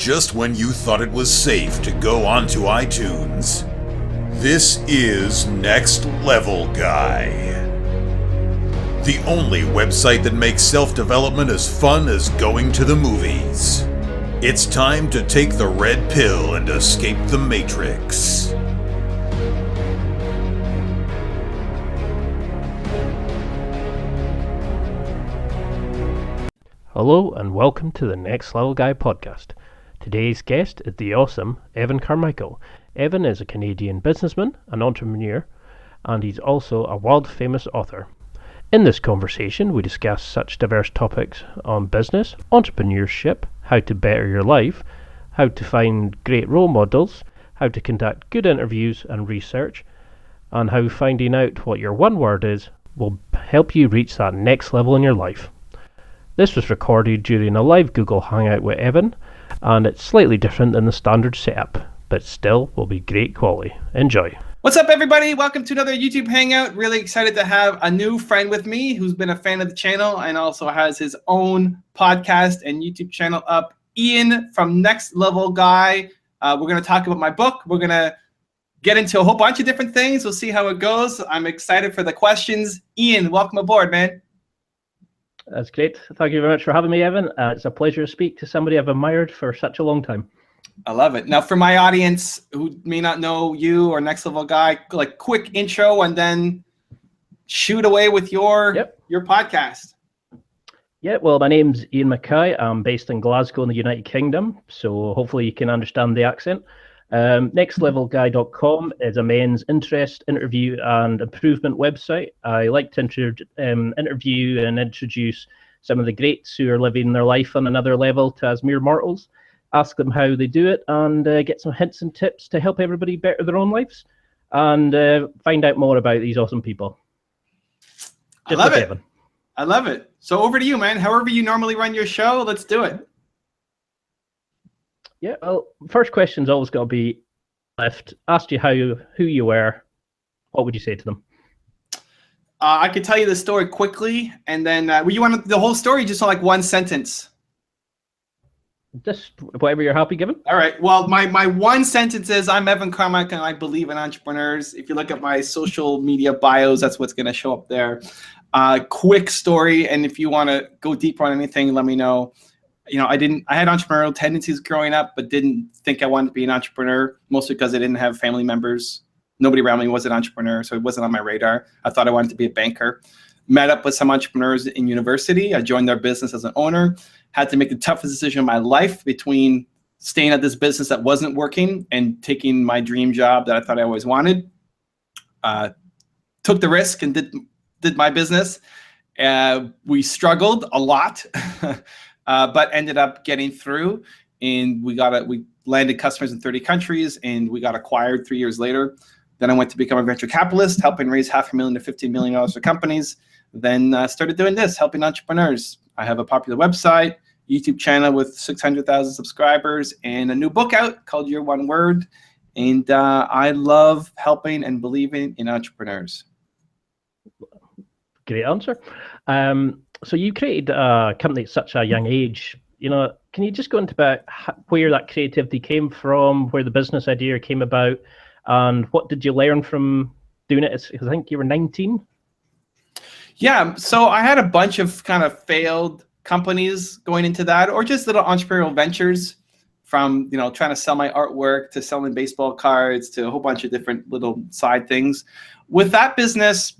just when you thought it was safe to go onto iTunes. This is Next Level Guy, the only website that makes self-development as fun as going to the movies. It's time to take the red pill and escape the Matrix. Hello and welcome to the Next Level Guy podcast. Today's guest is the awesome Evan Carmichael. Evan is a Canadian businessman, an entrepreneur, and he's also a world-famous author. In this conversation, we discuss such diverse topics on business, entrepreneurship, how to better your life, how to find great role models, how to conduct good interviews and research, and how finding out what your one word is will help you reach that next level in your life. This was recorded during a live Google Hangout with Evan, and it's slightly different than the standard setup, but still will be great quality. Enjoy. What's up, everybody? Welcome to another YouTube Hangout. Really excited to have a new friend with me who's been a fan of the channel and also has his own podcast and YouTube channel up. Ian from Next Level Guy. We're going to talk about my book. We're going to get into a whole bunch of different things. We'll see how it goes. I'm excited for the questions. Ian, welcome aboard, man. That's great. Thank you very much for having me, Evan. It's a pleasure to speak to somebody I've admired for such a long time. I love it. Now, for my audience who may not know you or Next Level Guy, like quick intro and then shoot away with your podcast. Yeah, well, my name's Ian Mackay. I'm based in Glasgow in the United Kingdom, so hopefully you can understand the accent. Nextlevelguy.com is a men's interest, interview and improvement website. I like to interview and introduce some of the greats who are living their life on another level to us mere mortals, ask them how they do it, and get some hints and tips to help everybody better their own lives and find out more about these awesome people. I love it. Evan. I love it. So over to you, man. However you normally run your show, let's do it. Yeah, well, first question's always got to be left. Asked you who you were. What would you say to them? I could tell you the story quickly, and then you want the whole story, just like one sentence? Just whatever you're happy giving. All right. Well, my one sentence is I'm Evan Carmichael and I believe in entrepreneurs. If you look at my social media bios, that's what's going to show up there. Quick story, and if you want to go deeper on anything, let me know. You know, I had entrepreneurial tendencies growing up, but didn't think I wanted to be an entrepreneur, mostly because I didn't have family members. Nobody around me was an entrepreneur, so it wasn't on my radar. I thought I wanted to be a banker. Met up with some entrepreneurs in university. I joined their business as an owner. Had to make the toughest decision of my life between staying at this business that wasn't working and taking my dream job that I thought I always wanted. Took the risk and did my business. We struggled a lot. But ended up getting through, and we landed customers in 30 countries, and we got acquired 3 years later. Then I went to become a venture capitalist, helping raise $500,000 to $15 million for companies. Then started doing this, helping entrepreneurs. I have a popular website, YouTube channel with 600,000 subscribers, and a new book out called Your One Word. And I love helping and believing in entrepreneurs. Great answer. So you created a company at such a young age. You know, can you just go into about where that creativity came from, where the business idea came about, and what did you learn from doing it? Because I think you were 19. Yeah, so I had a bunch of kind of failed companies going into that, or just little entrepreneurial ventures, from trying to sell my artwork to selling baseball cards to a whole bunch of different little side things. With that business,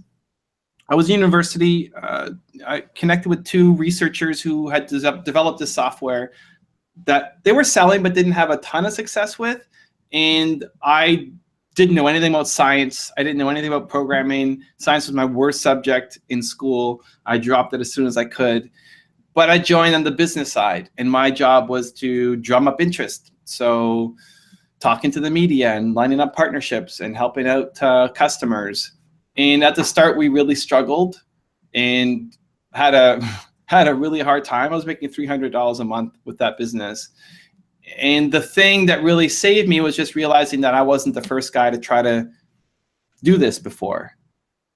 I was in university. I connected with two researchers who had developed this software that they were selling but didn't have a ton of success with. And I didn't know anything about science. I didn't know anything about programming. Science was my worst subject in school. I dropped it as soon as I could. But I joined on the business side, and my job was to drum up interest. So talking to the media and lining up partnerships and helping out customers. And at the start, we really struggled and had a really hard time. I was making $300 a month with that business. And the thing that really saved me was just realizing that I wasn't the first guy to try to do this before.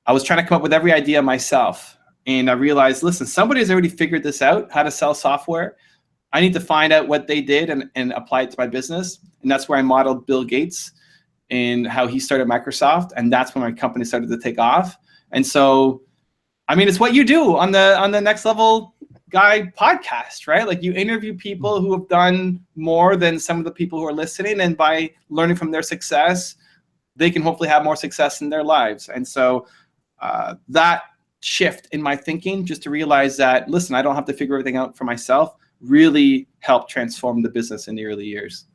I was trying to come up with every idea myself. And I realized, listen, somebody has already figured this out, how to sell software. I need to find out what they did and apply it to my business. And that's where I modeled Bill Gates and how he started Microsoft. And that's when my company started to take off. And so, I mean, it's what you do on the Next Level Guy podcast, right? Like, you interview people who have done more than some of the people who are listening. And by learning from their success, they can hopefully have more success in their lives. And so that shift in my thinking, just to realize that, listen, I don't have to figure everything out for myself, really helped transform the business in the early years.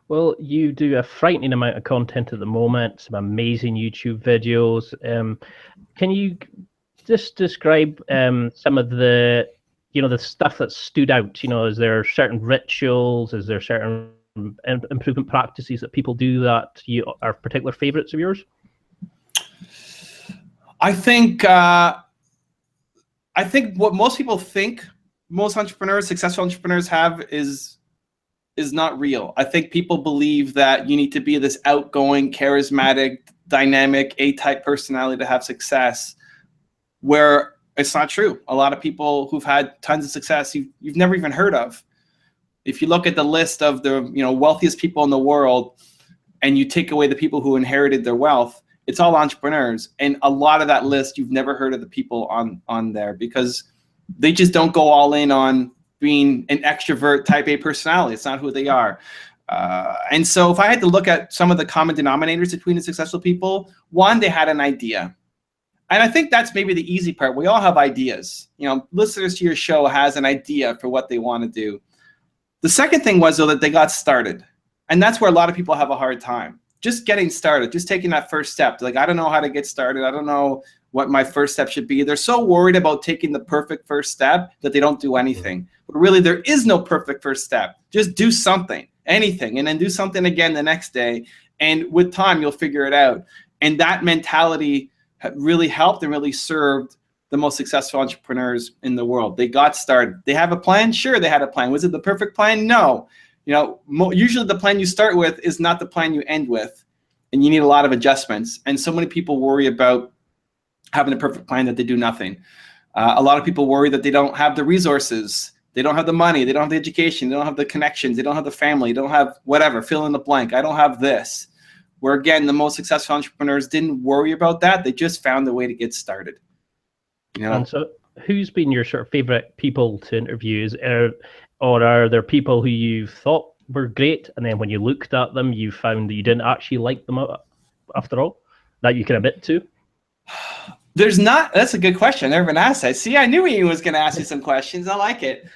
Well, you do a frightening amount of content at the moment, some amazing YouTube videos. Can you just describe some of the, the stuff that stood out? Is there certain rituals? Is there certain improvement practices that people do that are particular favorites of yours? I think what most people think most entrepreneurs, successful entrepreneurs, have is not real. I think people believe that you need to be this outgoing, charismatic, dynamic, A-type personality to have success, where it's not true. A lot of people who've had tons of success you've never even heard of. If you look at the list of the wealthiest people in the world, and you take away the people who inherited their wealth, it's all entrepreneurs. And a lot of that list, you've never heard of the people on there, because they just don't go all in on being an extrovert type A personality. It's not who they are. And so if I had to look at some of the common denominators between the successful people, one, they had an idea. And I think that's maybe the easy part. We all have ideas. Listeners to your show has an idea for what they want to do. The second thing was, though, that they got started. And that's where a lot of people have a hard time. Just getting started, just taking that first step. Like, I don't know how to get started. I don't know what my first step should be. They're so worried about taking the perfect first step that they don't do anything. But really, there is no perfect first step. Just do something, anything, and then do something again the next day. And with time, you'll figure it out. And that mentality really helped and really served the most successful entrepreneurs in the world. They got started. They have a plan? Sure, they had a plan. Was it the perfect plan? No. Usually the plan you start with is not the plan you end with, and you need a lot of adjustments. And so many people worry about having a perfect plan that they do nothing. A lot of people worry that they don't have the resources, they don't have the money, they don't have the education, they don't have the connections, they don't have the family, they don't have whatever, fill in the blank. I don't have this. Where, again, the most successful entrepreneurs didn't worry about that. They just found a way to get started. And so who's been your sort of favorite people to interview? Or are there people who you thought were great, and then when you looked at them, you found that you didn't actually like them after all, that you can admit to? There's not. That's a good question. I never been asked that. See, I knew he was going to ask you some questions. I like it.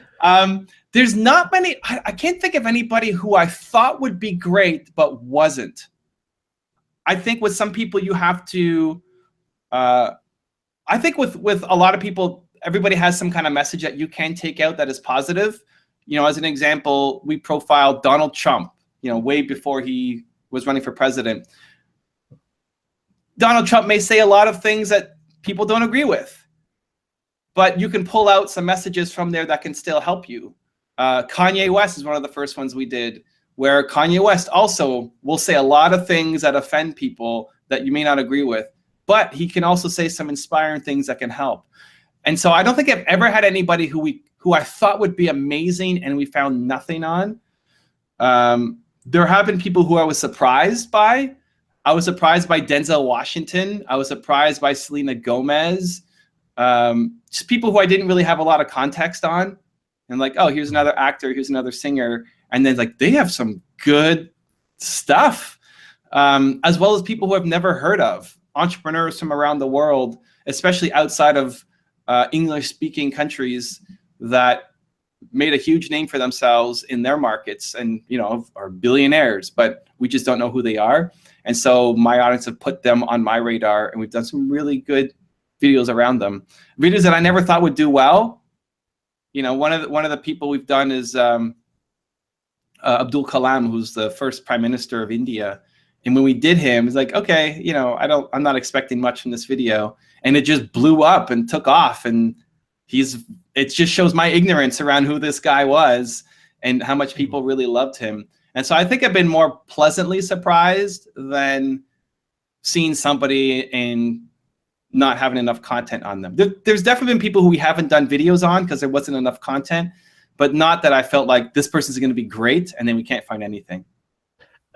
There's not many. I can't think of anybody who I thought would be great but wasn't. I think with some people you have to. I think with a lot of people, everybody has some kind of message that you can take out that is positive. As an example, we profiled Donald Trump, way before he was running for president. Donald Trump may say a lot of things that people don't agree with, but you can pull out some messages from there that can still help you. Kanye West is one of the first ones we did, where Kanye West also will say a lot of things that offend people that you may not agree with, but he can also say some inspiring things that can help. And so I don't think I've ever had anybody who I thought would be amazing and we found nothing on. There have been people who I was surprised by. I was surprised by Denzel Washington. I was surprised by Selena Gomez. Just people who I didn't really have a lot of context on. And like, oh, here's another actor, here's another singer. And then like, they have some good stuff. As well as people who I've never heard of. Entrepreneurs from around the world, especially outside of English-speaking countries, that made a huge name for themselves in their markets and, are billionaires, but we just don't know who they are. And so my audience have put them on my radar, and we've done some really good videos around them. Videos that I never thought would do well. One of the people we've done is Abdul Kalam, who's the first Prime Minister of India. And when we did him, it's like, okay, I'm not expecting much from this video. And it just blew up and took off. And it just shows my ignorance around who this guy was and how much people really loved him. And so I think I've been more pleasantly surprised than seeing somebody and not having enough content on them. There's definitely been people who we haven't done videos on because there wasn't enough content. but not that I felt like this person's going to be great and then we can't find anything.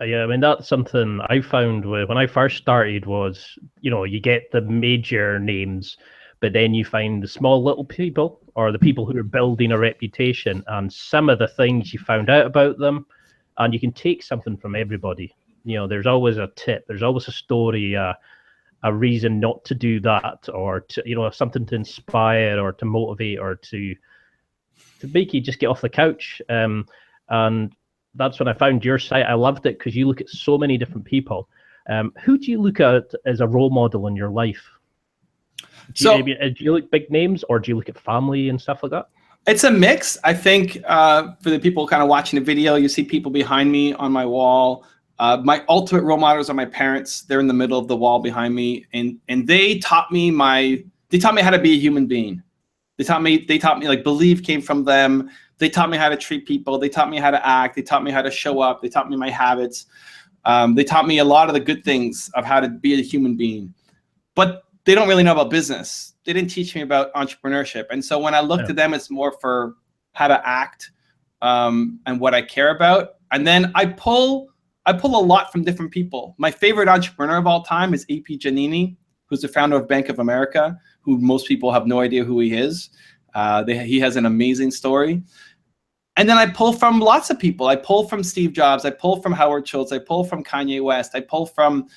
Yeah, I mean, that's something I found when I first started was, you get the major names, but then you find the small little people or the people who are building a reputation, and some of the things you found out about them, and you can take something from everybody. There's always a tip, there's always a story, a reason not to do that, or to, something to inspire or to motivate or to make you just get off the couch. And that's when I found your site. I loved it because you look at so many different people. Who do you look at as a role model in your life? Do you look big names, or do you look at family and stuff like that? It's a mix. I think for the people kind of watching the video, you see people behind me on my wall. My ultimate role models are my parents. They're in the middle of the wall behind me, and they taught me how to be a human being. They taught me like belief came from them. They taught me how to treat people. They taught me how to act. They taught me how to show up. They taught me my habits. They taught me a lot of the good things of how to be a human being. But they don't really know about business. They didn't teach me about entrepreneurship. And so when I look to them, it's more for how to act and what I care about. And then I pull a lot from different people. My favorite entrepreneur of all time is A.P. Giannini, who's the founder of Bank of America, who most people have no idea who he is. He has an amazing story. And then I pull from lots of people. I pull from Steve Jobs. I pull from Howard Schultz. I pull from Kanye West. I pull from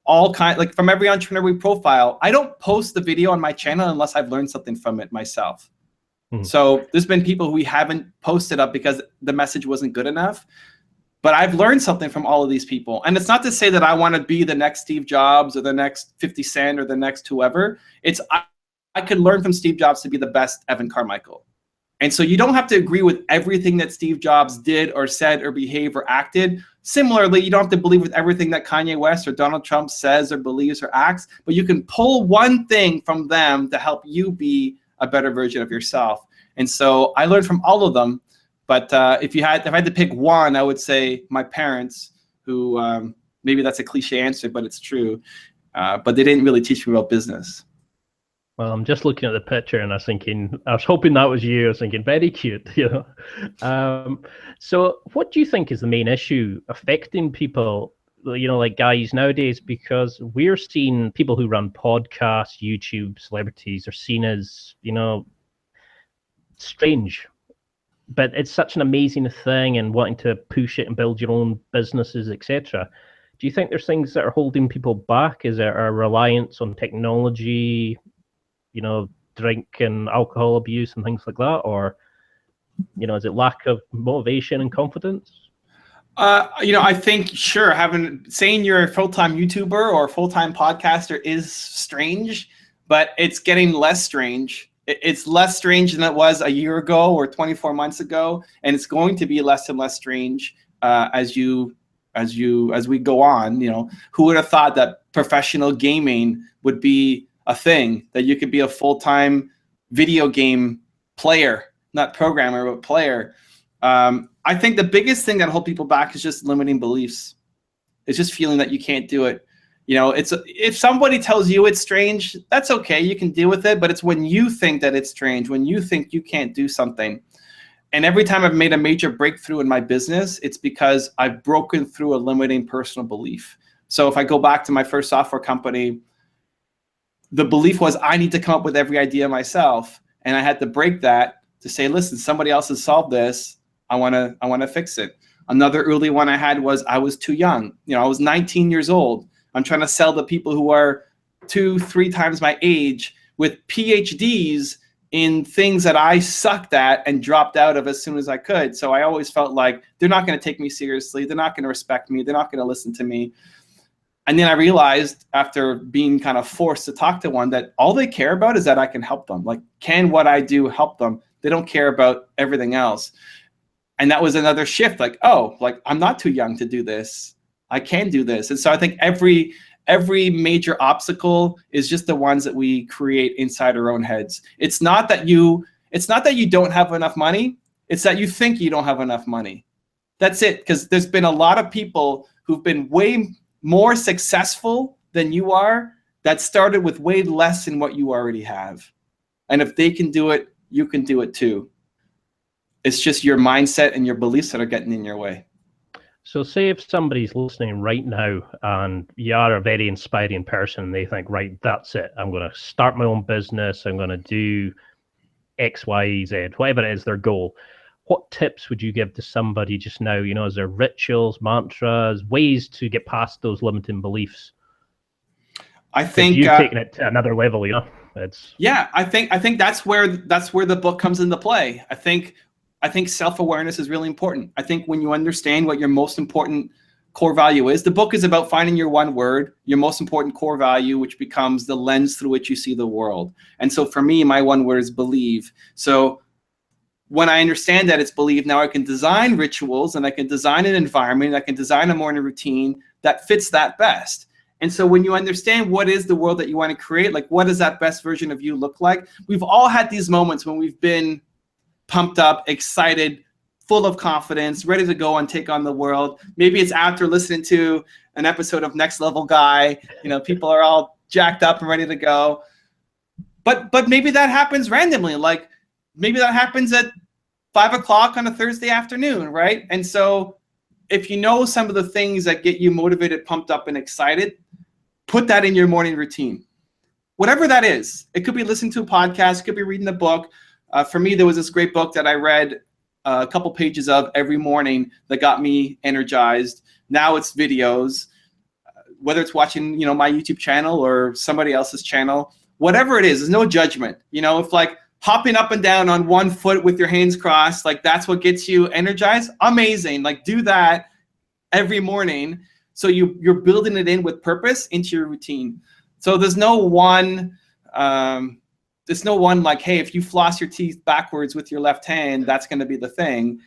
from every entrepreneur we profile. I don't post the video on my channel unless I've learned something from it myself. So there's been people who we haven't posted up because the message wasn't good enough. But I've learned something from all of these people. And it's not to say that I want to be the next Steve Jobs or the next 50 Cent or the next whoever. I could learn from Steve Jobs to be the best Evan Carmichael. And so you don't have to agree with everything that Steve Jobs did or said or behaved or acted. Similarly, you don't have to believe with everything that Kanye West or Donald Trump says or believes or acts, but you can pull one thing from them to help you be a better version of yourself. And so I learned from all of them. But if I had to pick one, I would say my parents, who maybe that's a cliche answer, but it's true. But they didn't really teach me about business. Well, I'm just looking at the picture and I was hoping that was you. I was thinking, very cute, So what do you think is the main issue affecting people, like guys nowadays? Because we're seeing people who run podcasts, YouTube, celebrities are seen as, strange. But it's such an amazing thing and wanting to push it and build your own businesses, etc. Do you think there's things that are holding people back? Is there a reliance on technology, drink and alcohol abuse and things like that? Or, is it lack of motivation and confidence? I think, sure, saying you're a full-time YouTuber or a full-time podcaster is strange, but it's getting less strange. It's less strange than it was a year ago or 24 months ago, and it's going to be less and less strange as we go on. Who would have thought that professional gaming would be a thing, that you could be a full-time video game player, not programmer, but player. I think the biggest thing that holds people back is just limiting beliefs. It's just feeling that you can't do it. If somebody tells you it's strange, that's okay, you can deal with it, but it's when you think that it's strange, when you think you can't do something. And every time I've made a major breakthrough in my business, it's because I've broken through a limiting personal belief. So if I go back to my first software company, the belief was I need to come up with every idea myself. And I had to break that to say, listen, somebody else has solved this. I want to fix it. Another early one I had was I was too young. I was 19 years old. I'm trying to sell to people who are 2-3 times my age with PhDs in things that I sucked at and dropped out of as soon as I could. So I always felt like they're not going to take me seriously. They're not going to respect me. They're not going to listen to me. And then I realized after being kind of forced to talk to one that all they care about is that I can help them. Like, can what I do help them? They don't care about everything else. And that was another shift. Like, oh, like I'm not too young to do this. I can do this. And so I think every major obstacle is just the ones that we create inside our own heads. It's not that you don't have enough money. It's that you think you don't have enough money. That's it. Because there's been a lot of people who've been way more successful than you are that started with way less than what you already have. And if they can do it, you can do it too. It's just your mindset and your beliefs that are getting in your way. So say if somebody's listening right now and you are a very inspiring person and they think, right, that's it. I'm going to start my own business. I'm going to do X, Y, Z, whatever it is their goal. What tips would you give to somebody just now? You know, is there rituals, mantras, ways to get past those limiting beliefs? I think you've taken it to another level, you know. I think that's where the book comes into play. I think self-awareness is really important. I think when you understand what your most important core value is, the book is about finding your one word, your most important core value, which becomes the lens through which you see the world. And so for me, my one word is believe. So when I understand that it's believe, now I can design rituals and I can design an environment, I can design a morning routine that fits that best. And so when you understand what is the world that you want to create, like what does that best version of you look like? We've all had these moments when we've been pumped up, excited, full of confidence, ready to go and take on the world. Maybe it's after listening to an episode of Next Level Guy. You know, people are all jacked up and ready to go. But maybe that happens randomly. Like maybe that happens at 5 o'clock on a Thursday afternoon, right? And so if you know some of the things that get you motivated, pumped up, and excited, put that in your morning routine. Whatever that is. It could be listening to a podcast, it could be reading a book. For me, there was this great book that I read a couple pages of every morning that got me energized. Now it's videos, whether it's watching, you know, my YouTube channel or somebody else's channel, whatever it is, there's no judgment. You know, if like hopping up and down on one foot with your hands crossed, like that's what gets you energized, amazing. Like do that every morning. So you're building it in with purpose into your routine. So there's no one like, hey, if you floss your teeth backwards with your left hand, that's going to be the thing.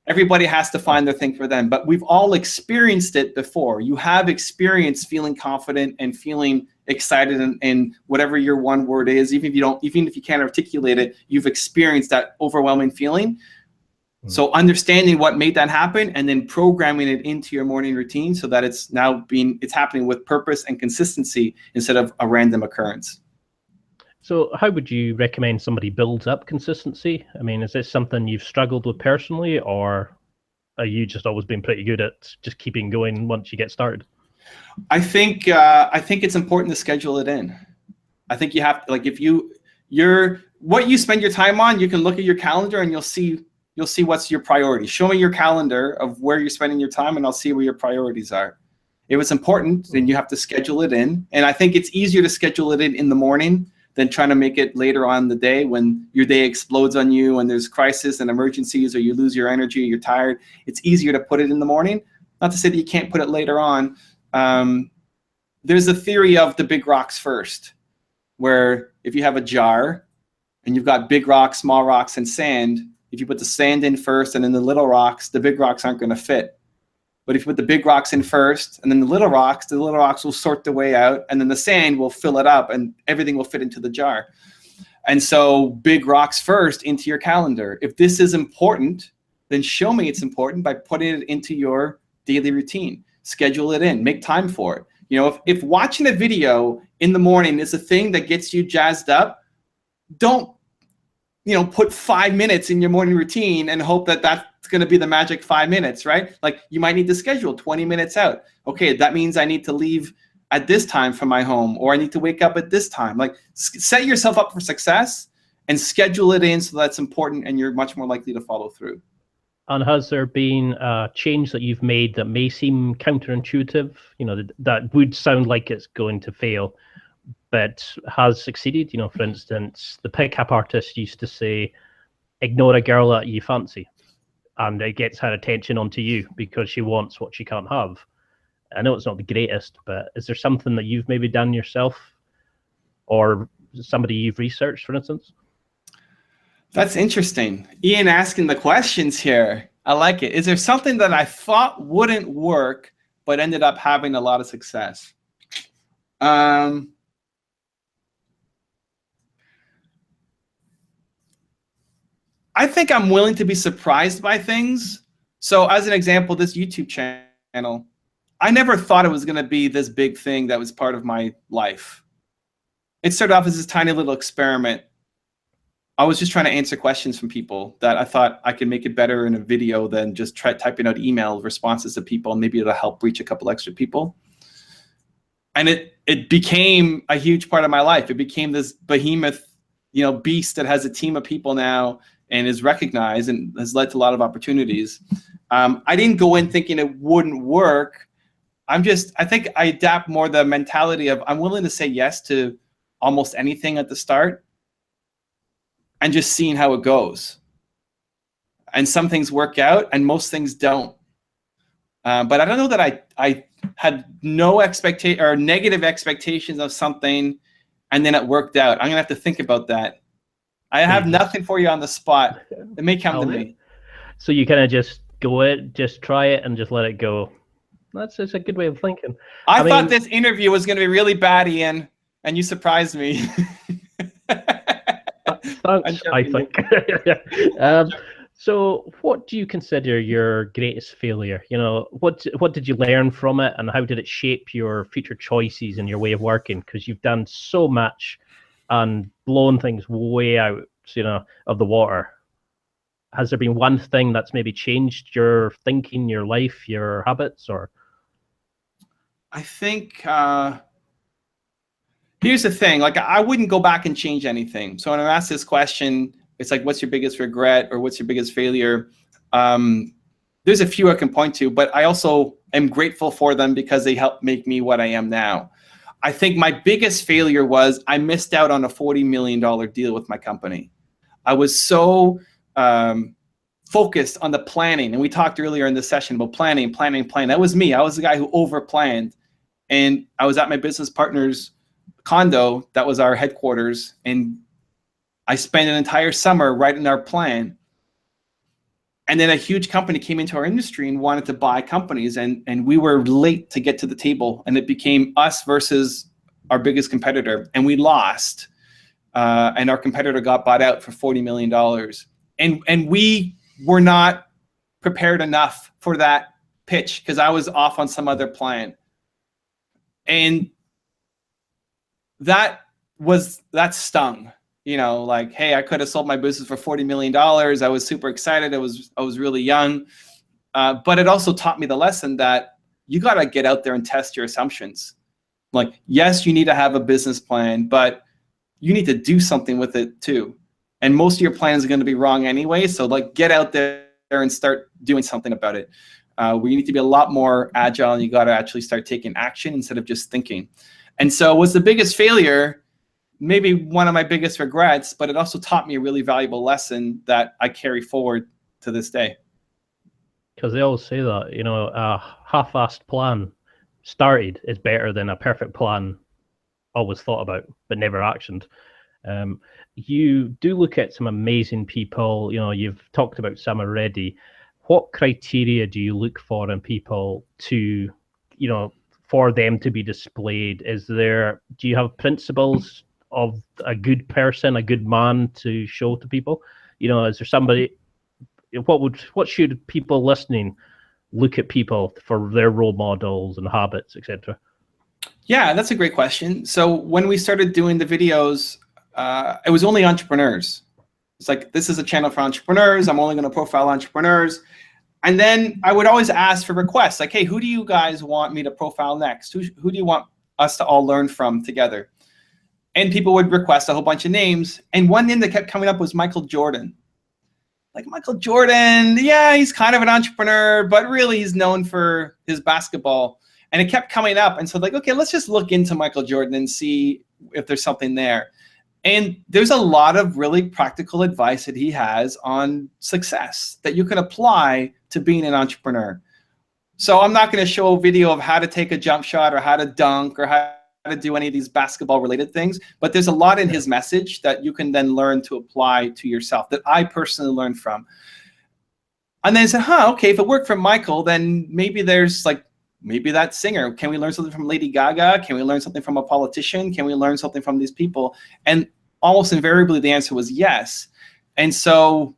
Everybody has to find their thing for them. But we've all experienced it before. You have experienced feeling confident and feeling excited in whatever your one word is. Even if you can't articulate it, you've experienced that overwhelming feeling. So understanding what made that happen and then programming it into your morning routine so that it's happening with purpose and consistency instead of a random occurrence. So how would you recommend somebody builds up consistency? I mean, is this something you've struggled with personally, or are you just always been pretty good at just keeping going once you get started? I think it's important to schedule it in. I think you have to, like, if what you spend your time on, you can look at your calendar and you'll see what's your priority. Show me your calendar of where you're spending your time and I'll see where your priorities are. If it's important, then you have to schedule it in. And I think it's easier to schedule it in the morning than trying to make it later on in the day when your day explodes on you and there's crisis and emergencies or you lose your energy, you're tired. It's easier to put it in the morning. Not to say that you can't put it later on. There's a theory of the big rocks first, where if you have a jar and you've got big rocks, small rocks, and sand, if you put the sand in first and then the little rocks, the big rocks aren't going to fit. But if you put the big rocks in first and then the little rocks will sort their way out and then the sand will fill it up and everything will fit into the jar. And so big rocks first into your calendar. If this is important, then show me it's important by putting it into your daily routine. Schedule it in, make time for it. You know, if watching a video in the morning is a thing that gets you jazzed up, don't, put 5 minutes in your morning routine and hope that that's going to be the magic 5 minutes, right? Like you might need to schedule 20 minutes out. Okay, that means I need to leave at this time from my home, or I need to wake up at this time. Like set yourself up for success and schedule it in so that's important and you're much more likely to follow through. And has there been a change that you've made that may seem counterintuitive, that would sound like it's going to fail, but has succeeded? For instance, the pickup artist used to say, ignore a girl that you fancy, and it gets her attention onto you because she wants what she can't have. I know it's not the greatest, but is there something that you've maybe done yourself or somebody you've researched, for instance? That's interesting. Ian asking the questions here. I like it. Is there something that I thought wouldn't work, but ended up having a lot of success? I think I'm willing to be surprised by things. So as an example, this YouTube channel, I never thought it was going to be this big thing that was part of my life. It started off as this tiny little experiment. I was just trying to answer questions from people that I thought I could make it better in a video than just typing out email responses to people, and maybe it'll help reach a couple extra people. And it became a huge part of my life. It became this behemoth, beast that has a team of people now and is recognized and has led to a lot of opportunities. I didn't go in thinking it wouldn't work. I think I adapt more the mentality of I'm willing to say yes to almost anything at the start and just seeing how it goes. And some things work out and most things don't. But I don't know that I had no expectation or negative expectations of something and then it worked out. I'm gonna have to think about that. I have nothing for you on the spot. It may come to me. So you kind of just go it, just try it and just let it go. That's a good way of thinking. I thought this interview was gonna be really bad, Ian, and you surprised me. Thanks, I think. So what do you consider your greatest failure? What did you learn from it and how did it shape your future choices and your way of working? Because you've done so much and blown things way out, of the water. Has there been one thing that's maybe changed your thinking, your life, your habits, or? I think here's the thing, I wouldn't go back and change anything. So when I'm asked this question, it's like, what's your biggest regret or what's your biggest failure? There's a few I can point to, but I also am grateful for them because they helped make me what I am now. I think my biggest failure was I missed out on a $40 million deal with my company. I was so focused on the planning. And we talked earlier in the session about planning. That was me. I was the guy who over-planned. And I was at my business partner's condo. That was our headquarters. And I spent an entire summer writing our plan. And then a huge company came into our industry and wanted to buy companies. And we were late to get to the table. And it became us versus our biggest competitor. And we lost. And our competitor got bought out for $40 million. And we were not prepared enough for that pitch because I was off on some other plan. And that stung. Hey, I could have sold my business for $40 million. I was super excited. I was really young. But it also taught me the lesson that you got to get out there and test your assumptions. Yes, you need to have a business plan, but you need to do something with it too. And most of your plans are going to be wrong anyway. So get out there and start doing something about it. We need to be a lot more agile and you got to actually start taking action instead of just thinking. And so was the biggest failure, maybe one of my biggest regrets, but it also taught me a really valuable lesson that I carry forward to this day. Because they always say that, a half-assed plan started is better than a perfect plan always thought about, but never actioned. You do look at some amazing people, you've talked about some already. What criteria do you look for in people to, for them to be displayed? Do you have principles of a good person, a good man to show to people? Is there somebody, what should people listening look at people for their role models and habits, etc.? Yeah, that's a great question. So when we started doing the videos, it was only entrepreneurs. It's like, this is a channel for entrepreneurs. I'm only going to profile entrepreneurs. And then I would always ask for requests like, hey, who do you guys want me to profile next? Who do you want us to all learn from together? And people would request a whole bunch of names. And one name that kept coming up was Michael Jordan. Michael Jordan, yeah, he's kind of an entrepreneur, but really he's known for his basketball. And it kept coming up. And so okay, let's just look into Michael Jordan and see if there's something there. And there's a lot of really practical advice that he has on success that you can apply to being an entrepreneur. So I'm not going to show a video of how to take a jump shot or how to dunk or how to do any of these basketball related things, but there's a lot in his message that you can then learn to apply to yourself that I personally learned from. And then I said, okay, if it worked for Michael, then maybe there's maybe that singer. Can we learn something from Lady Gaga? Can we learn something from a politician? Can we learn something from these people? And almost invariably, the answer was yes. And so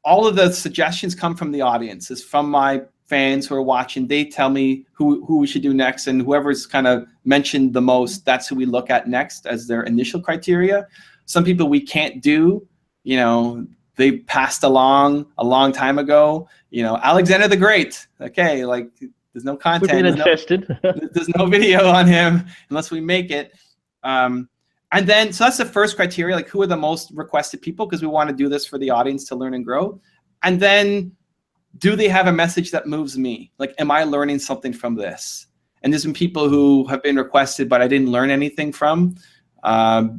all of the suggestions come from the audience, is from my fans who are watching. They tell me who we should do next, and whoever's kind of mentioned the most, that's who we look at next as their initial criteria. Some people we can't do, you know, they passed along a long time ago. You know, Alexander the Great. Okay, like there's no content. We've been interested. There's no video on him unless we make it. And then, so that's the first criteria, like who are the most requested people, because we want to do this for the audience to learn and grow. And then, do they have a message that moves me? Like, am I learning something from this? And there's been people who have been requested, but I didn't learn anything from.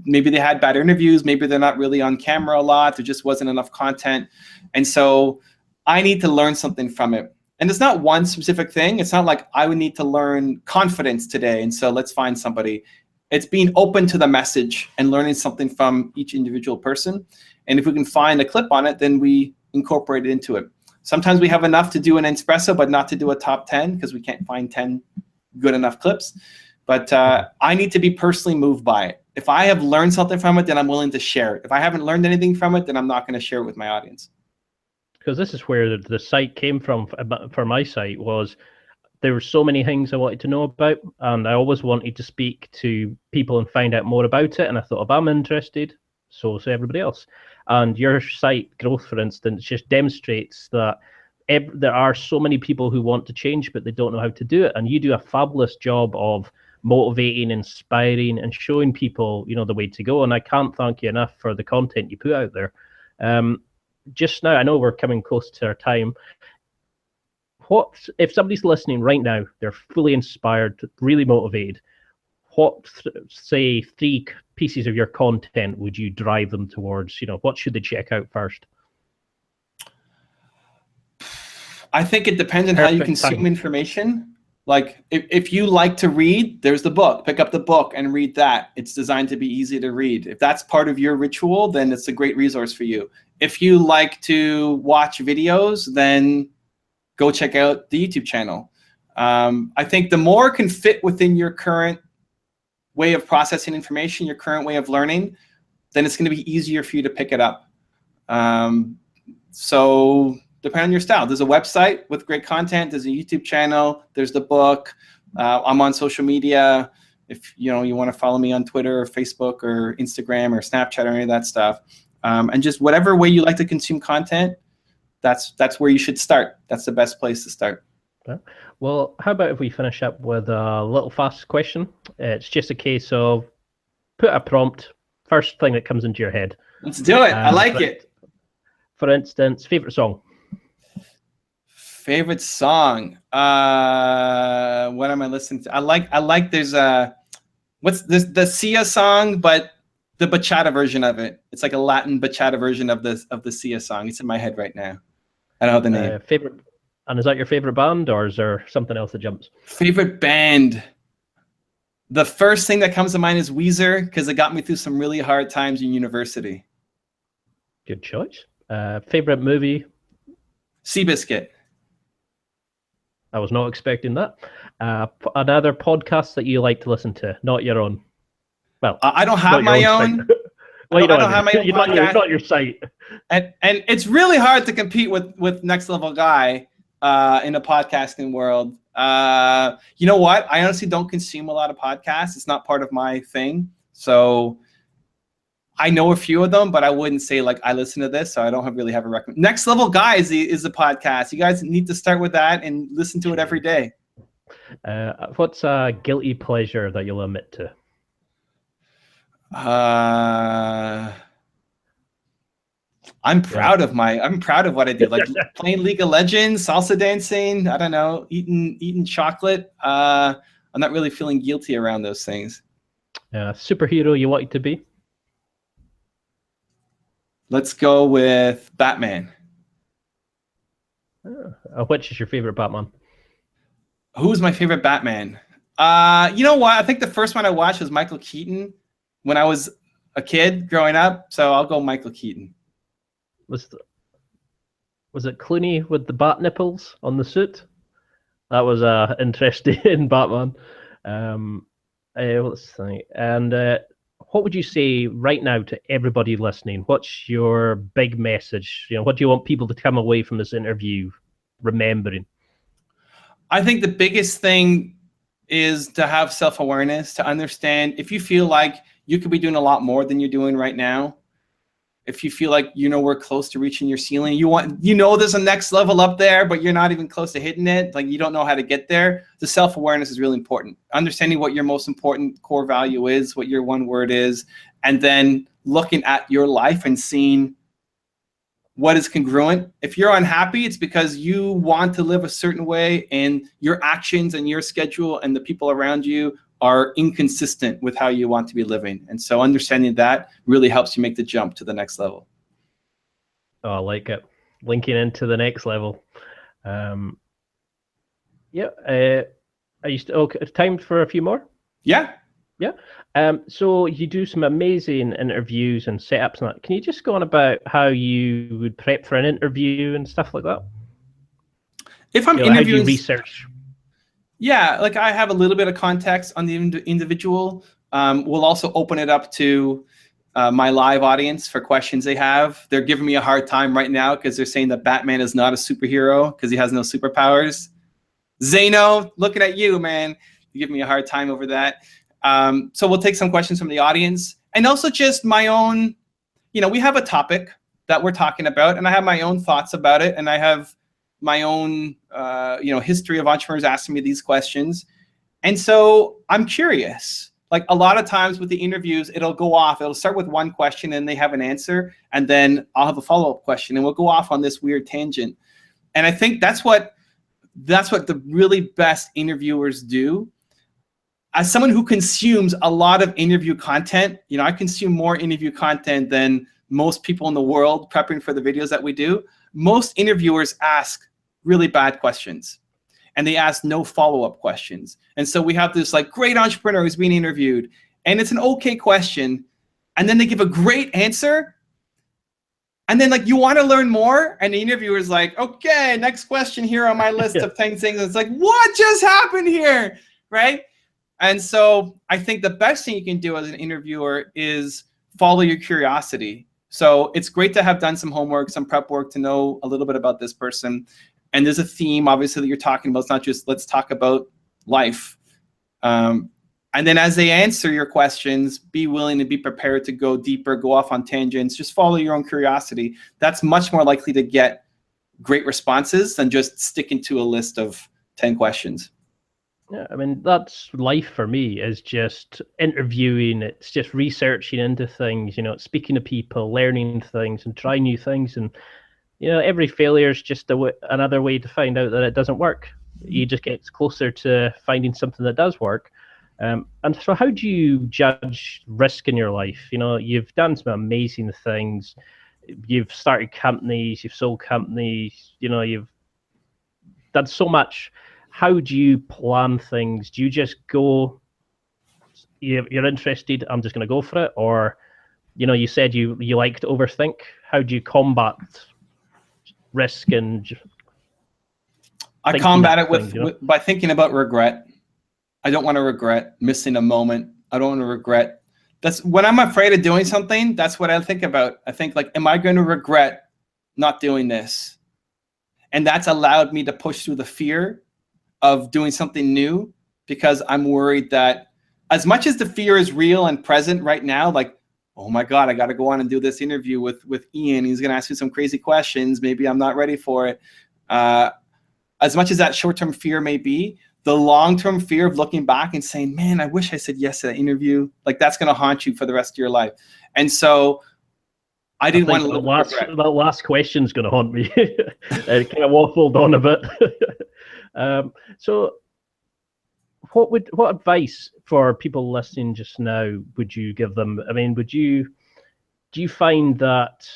Maybe they had bad interviews. Maybe they're not really on camera a lot. There just wasn't enough content. And so I need to learn something from it. And it's not one specific thing. It's not like I would need to learn confidence today, and so let's find somebody. It's being open to the message and learning something from each individual person. And if we can find a clip on it, then we incorporate it into it. Sometimes we have enough to do an espresso, but not to do a top 10 because we can't find 10 good enough clips. But I need to be personally moved by it. If I have learned something from it, then I'm willing to share it. If I haven't learned anything from it, then I'm not going to share it with my audience. Because this is where the site came from for my site. Was there were so many things I wanted to know about, and I always wanted to speak to people and find out more about it. And I thought, if I'm interested, so is everybody else. And your site growth, for instance, just demonstrates that there are so many people who want to change, but they don't know how to do it. And you do a fabulous job of motivating, inspiring, and showing people, you know, the way to go. And I can't thank you enough for the content you put out there. Just now, I know we're coming close to our time. What if somebody's listening right now? They're fully inspired, really motivated. What, say, 3 pieces of your content would you drive them towards? You know, what should they check out first? I think it depends on how you consume information. Like, if you like to read, there's the book. Pick up the book and read that. It's designed to be easy to read. If that's part of your ritual, then it's a great resource for you. If you like to watch videos, then go check out the YouTube channel. I think the more can fit within your current way of processing information, your current way of learning, then it's going to be easier for you to pick it up. So depending on your style, there's a website with great content. There's a YouTube channel. There's the book. I'm on social media. If you want to follow me on Twitter or Facebook or Instagram or Snapchat or any of that stuff, and just whatever way you like to consume content, that's where you should start. That's the best place to start. Okay. Well, how about if we finish up with a little fast question? It's just a case of put a prompt, first thing that comes into your head. Let's do it. I like it. For instance, favorite song. Favorite song. What am I listening to? I like there's what's this, the Sia song, but the bachata version of it. It's like a Latin bachata version of the Sia song. It's in my head right now. I don't know the name. Favorite, and is that your favorite band, or is there something else that jumps? Favorite band. The first thing that comes to mind is Weezer, because it got me through some really hard times in university. Good choice. Favorite movie. Seabiscuit. I was not expecting that. Another podcast that you like to listen to, not your own. Well, I don't have my own. Well, I don't have my own podcast. Not your site. And it's really hard to compete with Next Level Guy in the podcasting world. You know what? I honestly don't consume a lot of podcasts. It's not part of my thing. So I know a few of them, but I wouldn't say like I listen to this, so I don't really have a recommend. Next Level Guy is the podcast. You guys need to start with that and listen to it every day. What's a guilty pleasure that you'll admit to? I'm proud of what I did. Like playing League of Legends, salsa dancing, I don't know, eating chocolate. I'm not really feeling guilty around those things. Superhero you wanted to be? Let's go with Batman. Which is your favorite Batman? Who's my favorite Batman? You know what? I think the first one I watched was Michael Keaton when I was a kid growing up. So I'll go Michael Keaton. Was it Clooney with the bat nipples on the suit? That was interesting Batman. Let's think. And what would you say right now to everybody listening? What's your big message? What do you want people to come away from this interview remembering? I think the biggest thing is to have self-awareness, to understand if you feel like you could be doing a lot more than you're doing right now. If you feel like we're close to reaching your ceiling, there's a next level up there, but you're not even close to hitting it, like you don't know how to get there, the self-awareness is really important. Understanding what your most important core value is, what your one word is, and then looking at your life and seeing what is congruent. If you're unhappy, it's because you want to live a certain way and your actions and your schedule and the people around you are inconsistent with how you want to be living. And so understanding that really helps you make the jump to the next level. Oh, I like it. Linking into the next level. Are you still okay? Time for a few more? Yeah. So you do some amazing interviews and setups and that. Can you just go on about how you would prep for an interview and stuff like that? If I'm interviewing, how do you interviewing research? Yeah, like I have a little bit of context on the individual. We'll also open it up to my live audience for questions they have. They're giving me a hard time right now because they're saying that Batman is not a superhero because he has no superpowers. Zeno, looking at you, man. You give me a hard time over that. So we'll take some questions from the audience and also just my own, we have a topic that we're talking about and I have my own thoughts about it and I have my own, history of entrepreneurs asking me these questions. And so I'm curious, like a lot of times with the interviews, it'll go off. It'll start with one question and they have an answer. And then I'll have a follow-up question and we'll go off on this weird tangent. And I think that's what the really best interviewers do. As someone who consumes a lot of interview content, I consume more interview content than most people in the world prepping for the videos that we do. Most interviewers ask really bad questions and they ask no follow-up questions. And so we have this like great entrepreneur who's being interviewed and it's an okay question. And then they give a great answer. And then like, you want to learn more? And the interviewer is like, okay, next question here on my list of 10 things. It's like, what just happened here? Right? And so I think the best thing you can do as an interviewer is follow your curiosity. So it's great to have done some homework, some prep work to know a little bit about this person. And there's a theme, obviously, that you're talking about. It's not just let's talk about life. And then as they answer your questions, be willing to be prepared to go deeper, go off on tangents, just follow your own curiosity. That's much more likely to get great responses than just sticking to a list of 10 questions. Yeah, I mean, that's life for me, is just interviewing. It's just researching into things, speaking to people, learning things and trying new things. And, every failure is just another way to find out that it doesn't work. You just get closer to finding something that does work. And so how do you judge risk in your life? You've done some amazing things. You've started companies, you've sold companies, you've done so much. How do you plan things? Do you just go, you're interested, I'm just going to go for it? Or, you said you like to overthink. How do you combat risk and I combat it by thinking about regret. I don't want to regret missing a moment. I don't want to regret. That's when I'm afraid of doing something. That's what I think about. I think like, am I going to regret not doing this? And that's allowed me to push through the fear of doing something new because I'm worried that as much as the fear is real and present right now, like, oh my God, I got to go on and do this interview with Ian. He's going to ask me some crazy questions. Maybe I'm not ready for it. As much as that short-term fear may be, the long-term fear of looking back and saying, man, I wish I said yes to that interview. Like that's going to haunt you for the rest of your life. And so I didn't want to live with regret. That last question is going to haunt me. It kind of waffled on a bit. So what advice for people listening just now would you give them? I mean, do you find that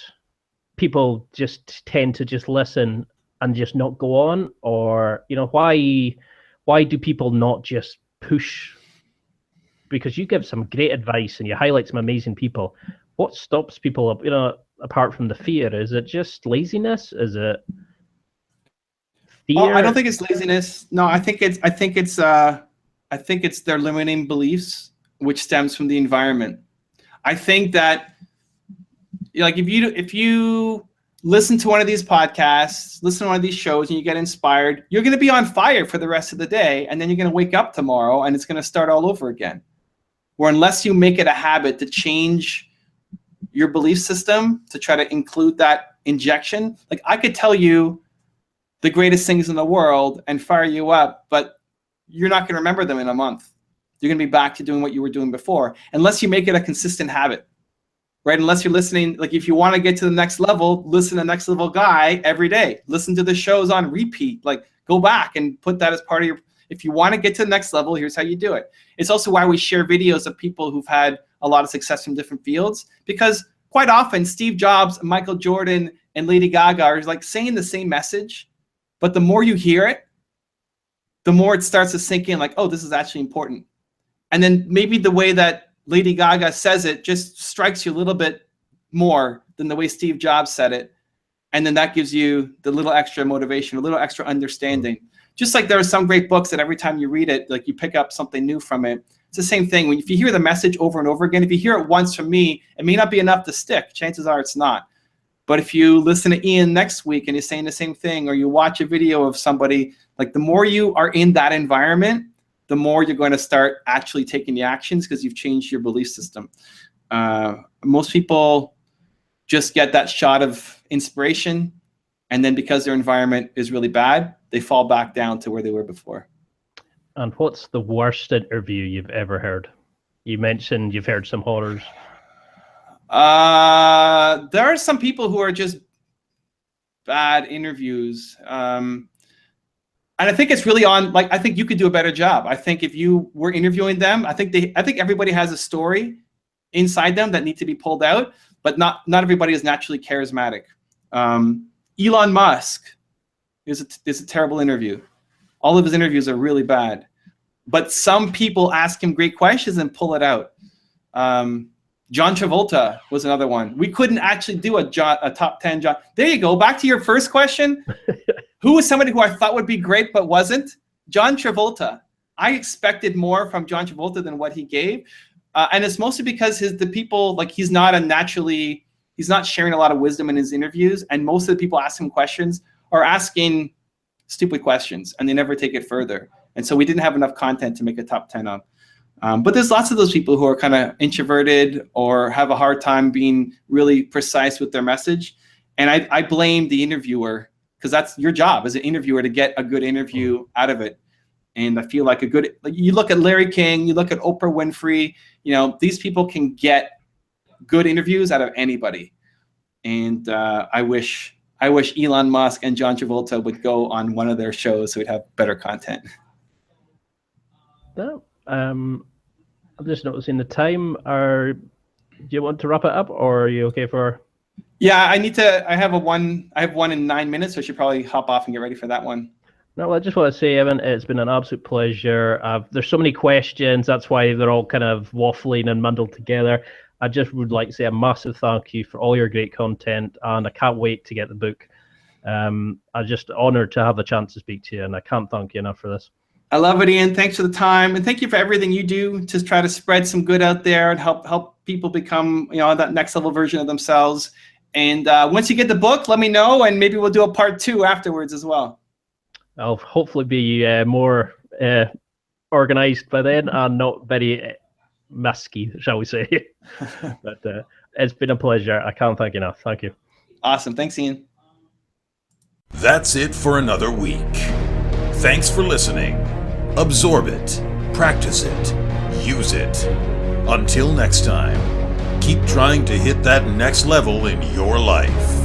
people just tend to just listen and just not go on? Or, why do people not just push? Because you give some great advice and you highlight some amazing people. What stops people up, apart from the fear? Is it just laziness? Is it fear? I don't think it's laziness. No, I think it's their limiting beliefs, which stems from the environment. I think that, like, if you listen to one of these podcasts, listen to one of these shows, and you get inspired, you're going to be on fire for the rest of the day, and then you're going to wake up tomorrow, and it's going to start all over again. where unless you make it a habit to change your belief system to try to include that injection, like I could tell you the greatest things in the world and fire you up, but you're not going to remember them in a month. You're going to be back to doing what you were doing before, unless you make it a consistent habit, right? Unless you're listening, like if you want to get to the next level, listen to Next Level Guy every day. Listen to the shows on repeat. Like go back and put that as part of your, if you want to get to the next level, here's how you do it. It's also why we share videos of people who've had a lot of success from different fields, because quite often Steve Jobs, Michael Jordan, and Lady Gaga are like saying the same message, but the more you hear it, the more it starts to sink in, like, oh, this is actually important. And then maybe the way that Lady Gaga says it just strikes you a little bit more than the way Steve Jobs said it. And then that gives you the little extra motivation, a little extra understanding. Just like there are some great books that every time you read it, like you pick up something new from it. It's the same thing. If you hear the message over and over again, if you hear it once from me, it may not be enough to stick. Chances are it's not. But if you listen to Ian next week and he's saying the same thing, or you watch a video of somebody, like the more you are in that environment, the more you're going to start actually taking the actions because you've changed your belief system. Most people just get that shot of inspiration, and then because their environment is really bad, they fall back down to where they were before. And what's the worst interview you've ever heard? You mentioned you've heard some horrors. There are some people who are just bad interviews. And I think it's really on, like, I think you could do a better job. I think if you were interviewing them, I think everybody has a story inside them that need to be pulled out, but not everybody is naturally charismatic. Elon Musk is a terrible interview. All of his interviews are really bad, but some people ask him great questions and pull it out. John Travolta was another one. We couldn't actually do a top 10 John. There you go. Back to your first question. Who was somebody who I thought would be great but wasn't? John Travolta. I expected more from John Travolta than what he gave. And it's mostly because the people, like he's not sharing a lot of wisdom in his interviews. And most of the people asking him questions are asking stupid questions and they never take it further. And so we didn't have enough content to make a top 10 of. But there's lots of those people who are kind of introverted or have a hard time being really precise with their message. And I blame the interviewer, because that's your job as an interviewer to get a good interview out of it. And I feel like you look at Larry King, you look at Oprah Winfrey, these people can get good interviews out of anybody. And I wish Elon Musk and John Travolta would go on one of their shows so we'd have better content. No, I'm just noticing the time. Do you want to wrap it up, or are you okay for? Yeah, I have one in 9 minutes, so I should probably hop off and get ready for that one. No, I just want to say, Evan, it's been an absolute pleasure. There's so many questions. That's why they're all kind of waffling and muddled together. I just would like to say a massive thank you for all your great content, and I can't wait to get the book. I'm just honored to have the chance to speak to you, and I can't thank you enough for this. I love it, Ian. Thanks for the time, and thank you for everything you do to try to spread some good out there and help people become that next level version of themselves. And once you get the book, let me know, and maybe we'll do a part 2 afterwards as well. I'll hopefully be more organized by then and not very musky, shall we say. But it's been a pleasure. I can't thank you enough. Thank you. Awesome. Thanks, Ian. That's it for another week. Thanks for listening. Absorb it, practice it, use it. Until next time, keep trying to hit that next level in your life.